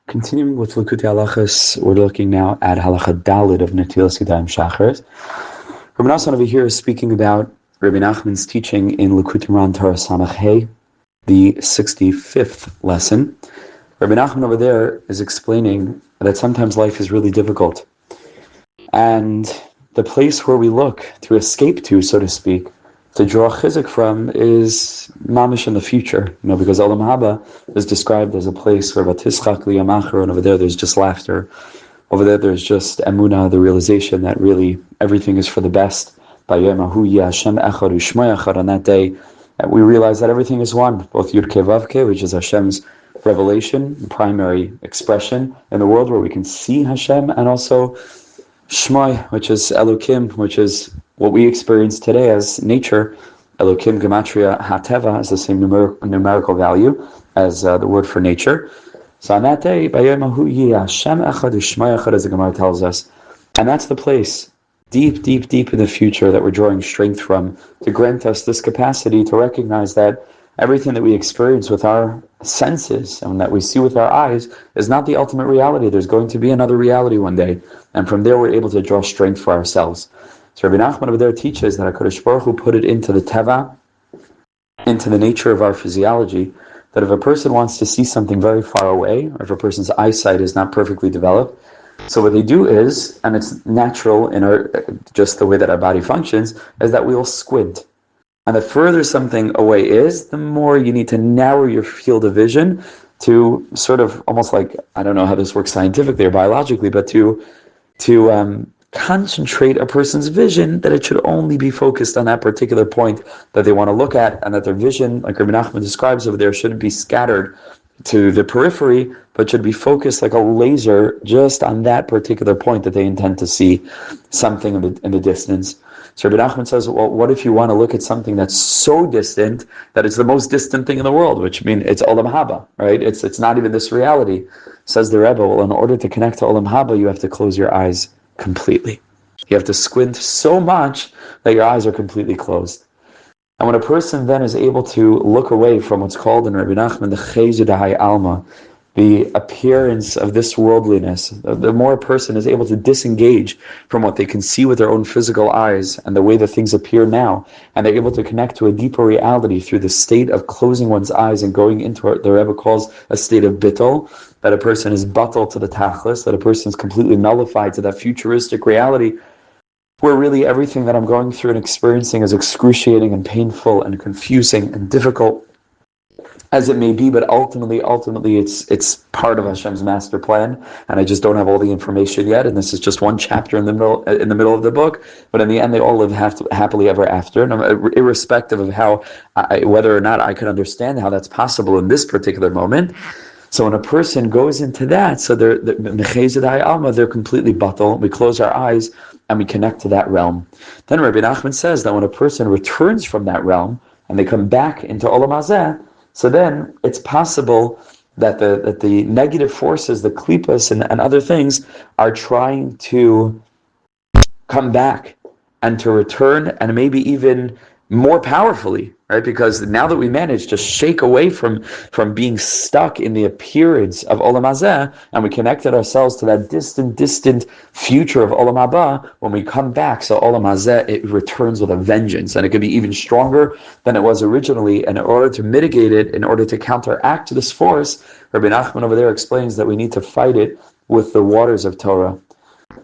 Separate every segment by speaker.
Speaker 1: Continuing with Likutei Halachos, we're looking now at Halacha Daled of Netilas Yadayim Shacharis. Reb Nosson over here is speaking about Rabbi Nachman's teaching in Likutei Torah Samach Hey, the 65th lesson. Rabbi Nachman over there is explaining that sometimes life is really difficult. And the place where we look to escape to, so to speak, to draw chizuk from is mamish in the future, because Olam Haba is described as a place where Batischak liyamacher, and over there there's just laughter. Over there there's just emunah, the realization that really everything is for the best. Hashem echad u'shmo echad. On that day, we realize that everything is one, both Yud Kei Vav Kei, which is Hashem's revelation, primary expression in the world where we can see Hashem, and also Shmoi, which is Elokim, which is what we experience today as nature. Elokim Gematria HaTeva has the same numerical value as the word for nature. So on that day, Hashem echad u'shmo echad, as the Gemara tells us, and that's the place, deep, deep, deep in the future, that we're drawing strength from to grant us this capacity to recognize that everything that we experience with our senses and that we see with our eyes is not the ultimate reality. There's going to be another reality one day, and from there we're able to draw strength for ourselves. So Rabbi Nachman over there teaches that HaKadosh Baruch Hu put it into the teva, into the nature of our physiology, that if a person wants to see something very far away, or if a person's eyesight is not perfectly developed, so what they do is, and it's natural in our, just the way that our body functions, is that we will squint. And the further something away is, the more you need to narrow your field of vision to sort of almost like, I don't know how this works scientifically or biologically, but to concentrate a person's vision, that it should only be focused on that particular point that they want to look at, and that their vision, like Rabbi Nachman describes over there, shouldn't be scattered to the periphery, but should be focused like a laser just on that particular point that they intend to see something in the distance. So Rabbi Nachman says, well, what if you want to look at something that's so distant that it's the most distant thing in the world, which means it's Olam Haba, right? It's not even this reality. Says the Rebbe, well, in order to connect to Olam Haba, you have to close your eyes completely. You have to squint so much that your eyes are completely closed. And when a person then is able to look away from what's called in Rabbi Nachman the Chezud Hay Alma, the appearance of this worldliness, the more a person is able to disengage from what they can see with their own physical eyes and the way that things appear now, and they're able to connect to a deeper reality through the state of closing one's eyes and going into what the Rebbe calls a state of Bittul, that a person is Bittul to the Tachlis, that a person is completely nullified to that futuristic reality, where really everything that I'm going through and experiencing is excruciating and painful and confusing and difficult as it may be, but ultimately it's part of Hashem's master plan, and I just don't have all the information yet, and this is just one chapter in the middle of the book, but in the end they all live happily ever after, and irrespective of how whether or not I could understand how that's possible in this particular moment. So when a person goes into that, so they're completely batal. We close our eyes and we connect to that realm. Then Rabbi Nachman says that when a person returns from that realm and they come back into Olam Hazeh, so then it's possible that the negative forces, the klipas and other things, are trying to come back and to return, and maybe even more powerfully, right? Because now that we managed to shake away from being stuck in the appearance of Olam Hazeh, and we connected ourselves to that distant future of Olam Haba, when we come back, so Olam Hazeh, it returns with a vengeance, and it can be even stronger than it was originally. And in order to mitigate it, in order to counteract this force, Rabbi Nachman over there explains that we need to fight it with the waters of Torah.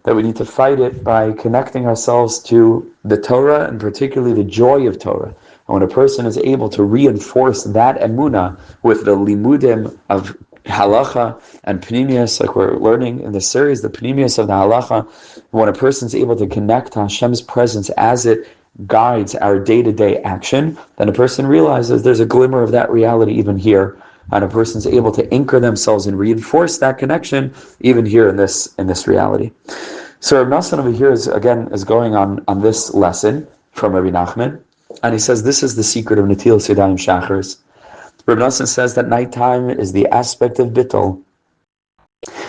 Speaker 1: That we need to fight it by connecting ourselves to the Torah, and particularly the joy of Torah. And when a person is able to reinforce that emunah with the limudim of Halacha and Pnimius, like we're learning in the series, the Pnimius of the Halacha, when a person is able to connect to Hashem's presence as it guides our day-to-day action, then a person realizes there's a glimmer of that reality even here. And a person's able to anchor themselves and reinforce that connection even here in this reality. So Reb Nosson over here is going on this lesson from Rabbi Nachman, and he says this is the secret of Netilas Yadayim Shacharis. Reb Nosson says that nighttime is the aspect of Bittul.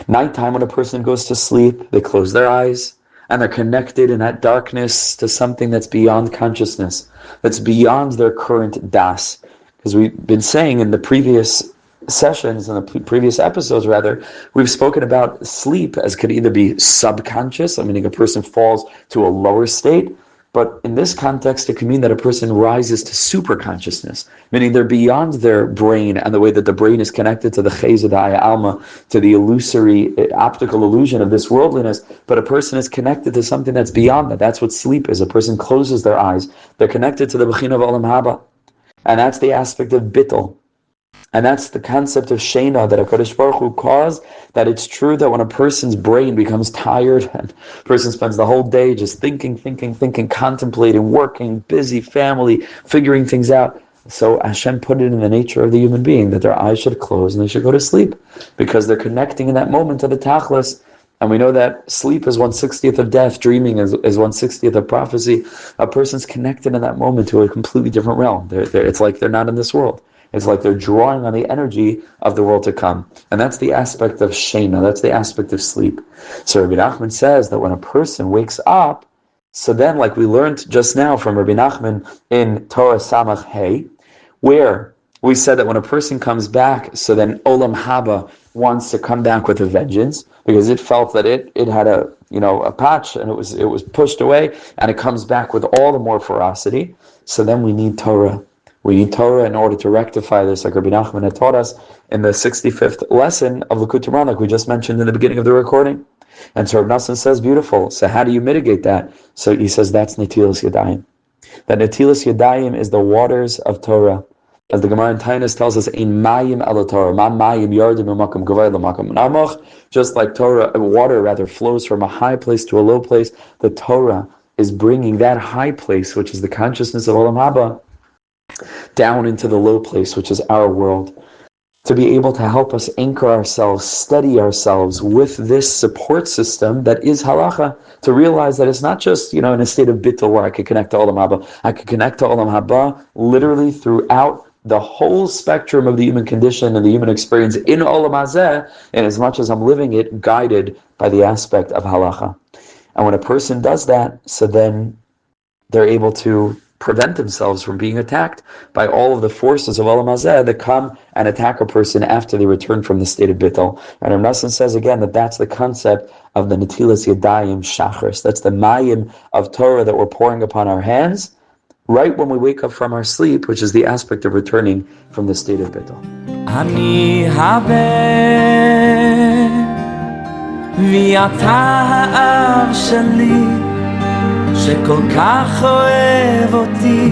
Speaker 1: Nighttime, when a person goes to sleep, they close their eyes and they're connected in that darkness to something that's beyond consciousness, that's beyond their current das. Because we've been saying in the previous sessions, in the previous episodes rather, we've spoken about sleep as could either be subconscious, meaning a person falls to a lower state, but in this context, it can mean that a person rises to super consciousness, meaning they're beyond their brain and the way that the brain is connected to the chayzadaya alma, to the illusory optical illusion of this worldliness, but a person is connected to something that's beyond that. That's what sleep is. A person closes their eyes. They're connected to the bechina of olam haba. And that's the aspect of bittul. And that's the concept of Shena that HaKadosh Baruch Hu caused, that it's true that when a person's brain becomes tired and a person spends the whole day just thinking, contemplating, working, busy, family, figuring things out. So Hashem put it in the nature of the human being that their eyes should close and they should go to sleep because they're connecting in that moment to the Tachlis. And we know that sleep is 1/60th of death, dreaming is 1/60th of prophecy. A person's connected in that moment to a completely different realm. It's like they're not in this world. It's like they're drawing on the energy of the world to come. And that's the aspect of Shena, that's the aspect of sleep. So Rabbi Nachman says that when a person wakes up, so then like we learned just now from Rabbi Nachman in Torah Samach Hey, where we said that when a person comes back, so then Olam Haba wants to come back with a vengeance because it felt that it had a patch and it was pushed away, and it comes back with all the more ferocity. So then we need Torah. We need Torah in order to rectify this, like Rabbi Nachman had taught us in the 65th lesson of Likutei, like we just mentioned in the beginning of the recording. And so Reb Nosson says, beautiful. So how do you mitigate that? So he says that's Netilas Yadayim. That Netilas Yadayim is the waters of Torah. As the Gemara in Tainis tells us, "Ein mayim ala Torah, ma mayim yardim u'makam gavay l'makam namach." Just like water rather flows from a high place to a low place, the Torah is bringing that high place, which is the consciousness of Olam Haba, down into the low place, which is our world, to be able to help us anchor ourselves, steady ourselves with this support system that is halacha, to realize that it's not just, in a state of bittul where I could connect to Olam Haba. I could connect to Olam Haba literally throughout the whole spectrum of the human condition and the human experience in Olam Hazeh, and as much as I'm living it, guided by the aspect of halacha. And when a person does that, so then they're able to prevent themselves from being attacked by all of the forces of Olam Hazeh that come and attack a person after they return from the state of Bittul. And Reb Nosson says again that that's the concept of the Netilas Yadayim Shachris. That's the mayim of Torah that we're pouring upon our hands right when we wake up from our sleep, which is the aspect of returning from the state of Bittul. Ani haben v'ata ha'av shali שכל כך אוהב אותי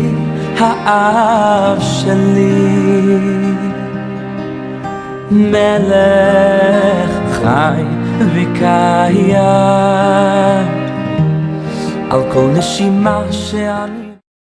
Speaker 1: האב שלי מלך חי וקיים על כל נשימה שאני